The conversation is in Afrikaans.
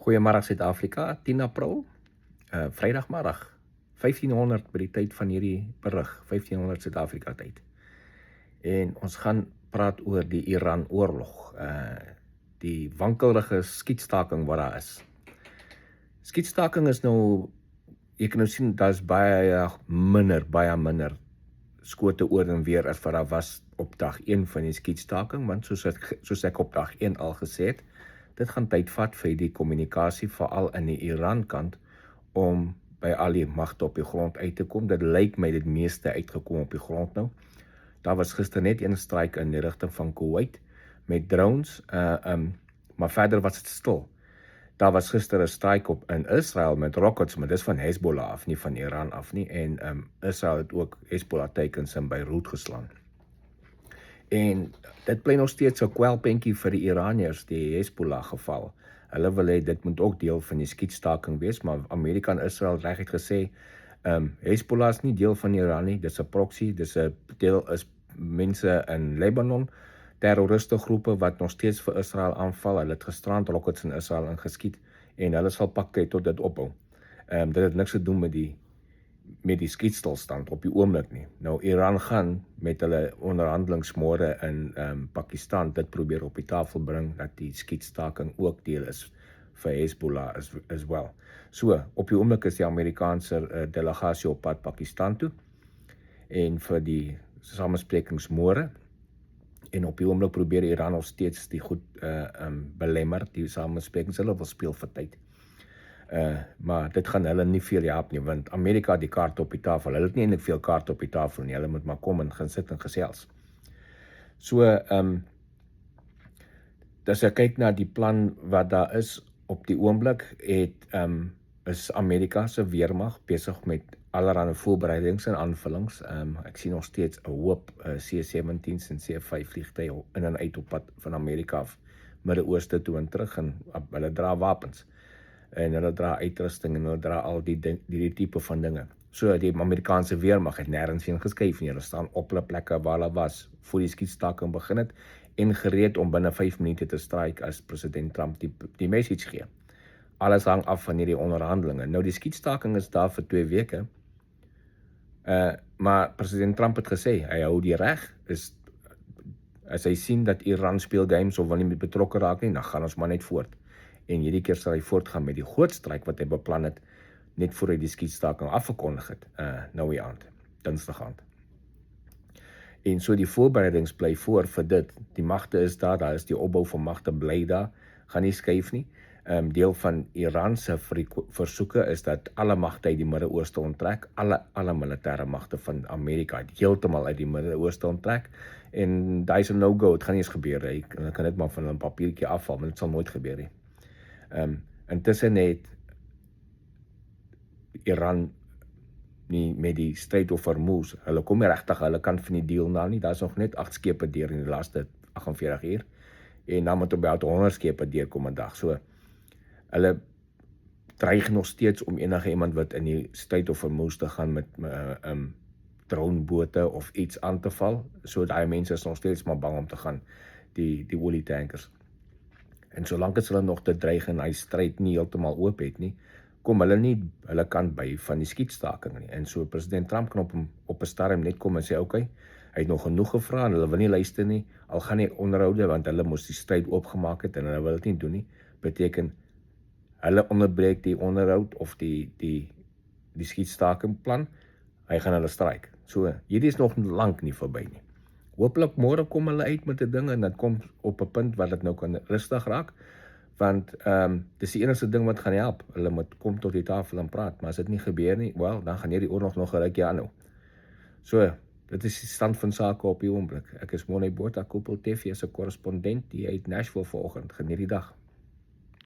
Goeiemôre Suid-Afrika, 10 April, Vrydagmiddag, 1500 by die tyd van hierdie berig, 1500 Suid-Afrika tyd. En ons gaan praat oor die Iran-oorlog, die wankelrige skietstaking wat daar is. Skietstaking is nou, jy kan nou sien, daar is baie minder skote oor en weer as wat daar was op dag 1 van die skietstaking, want soos ek op dag 1 al gesê het, dit gaan tyd vat vir die kommunikasie, veral in die Iran kant, om by al die magte op die grond uit te kom. Dit lyk my dit meeste uitgekom op die grond nou. Daar was gister net een strike in die rigting van Kuwait met drones, maar verder was dit stil. Daar was gister 'n strike in Israel met rockets, maar dis van Hezbollah af, nie van Iran af nie, en Israel het ook Hezbollah teikens in Beirut geslaan. En dit bly nog steeds 'n kwelpentjie vir die Iraniërs, die Hezbollah geval. Hulle wil hê dit moet ook deel van die skietstaking wees, maar Amerika en Israel reguit gesê, Hezbollah is nie deel van Iran nie, dis 'n proxy, dis 'n deel is mense in Libanon, terroristegroepe wat nog steeds vir Israel aanval. Hulle het gisterand rockets in Israel ingeskiet en hulle sal pak tyd tot dit ophou. Dit het niks te doen met die skietstilstand op die oomblik nie. Nou Iran gaan met hulle onderhandelings môre in Pakistan dit probeer op die tafel bring dat die skietstaking ook deel is vir Hezbollah as well. So, op die oomblik is die Amerikaanse delegasie op pad Pakistan toe en vir die samesprekings môre, en op die oomblik probeer Iran nog steeds die goed belemmer, die samesprekings. Hulle wil speel vir tyd. Maar dit gaan hulle nie veel help nie, want Amerika het die kaart op die tafel. Hulle het nie eintlik veel kaart op die tafel nie. Hulle moet maar kom en gaan sit en gesels. So, as ek kyk na die plan wat daar is op die oomblik, is Amerika se weermag besig met allerlei voorbereidings en aanvullings. Ek sien nog steeds 'n hoop C-17's en C-5 vliegtuie in en uit op pad van Amerika af, Midde-Ooste toe en terug, en hulle dra wapens. En hulle dra uitrusting en hulle dra al die tipe van dinge. So die Amerikaanse weermag het nêrens heen geskuif nie. Hulle staan op hulle plekke waar hulle was voor die skietstaking begin het en gereed om binne 5 minute te strike as president Trump die message gee. Alles hang af van hierdie onderhandelinge. Nou die skietstaking is daar vir 2 weke. Maar president Trump het gesê hy hou die reg, as hy sien dat Iran speel games of wil nie met betrokke raak nie, dan gaan ons maar net voort. En hierdie keer sal hy voortgaan met die groot strike wat hy beplan het, net voor hy die skietstaking afgekondig het, nou die aand, Dinsdag aand. En so die voorbereidings bly voor vir dit. Die magte is daar is die opbou van magte bly daar, gaan nie skuif nie. Deel van Iran se versoeke is dat alle magte uit die Midde-Ooste onttrek, alle militêre magte van Amerika het heeltemal uit die Midde-Ooste onttrek, en daai is 'n no-go, het gaan nie eens gebeur, hy kan dit maar van 'n papiertjie afval, maar dit sal nooit gebeur nie. Intussen het Iran nie met die Strait of Hormuz, hulle kom nie regtig hulle kant van die deal na nie, daar is nog net 8 skepe deur in die laaste 48 uur, en dan moet about 100 skepe deurkom 'n dag, so hulle dreig nog steeds om enige iemand wat in die Strait of Hormuz te gaan met dronebote of iets aan te val, so daai mense is nog steeds maar bang om te gaan, die olietankers. En solank as hulle nog te dreig en hy stryd nie heeltemal oop het nie, kom hulle nie hulle kant by van die skietstaking nie. En so president Trump kan op 'n stadium net kom en sê, okay, hy het nog genoeg gevra en hulle wil nie luister nie, al gaan nie onderhoude, want hulle moes die stryd oopgemaak het en hulle wil dit nie doen nie, beteken hulle onderbreek die onderhoud of die skietstaking plan, hy gaan hulle strike. So, hierdie is nog lank nie verby nie. Hooplik môre kom hulle uit met 'n ding en dit kom op 'n punt waar dit nou kan rustig raak, want dis die enigste ding wat gaan help. Hulle moet kom tot die tafel en praat, maar as dit nie gebeur nie, wel, dan gaan hierdie oorlog nog 'n rukkie aanhou. So, dit is die stand van sake op die oomblik. Ek is Morne Botha, Koppel TV se korrespondent hier uit Nashville vanoggend. Geniet die dag.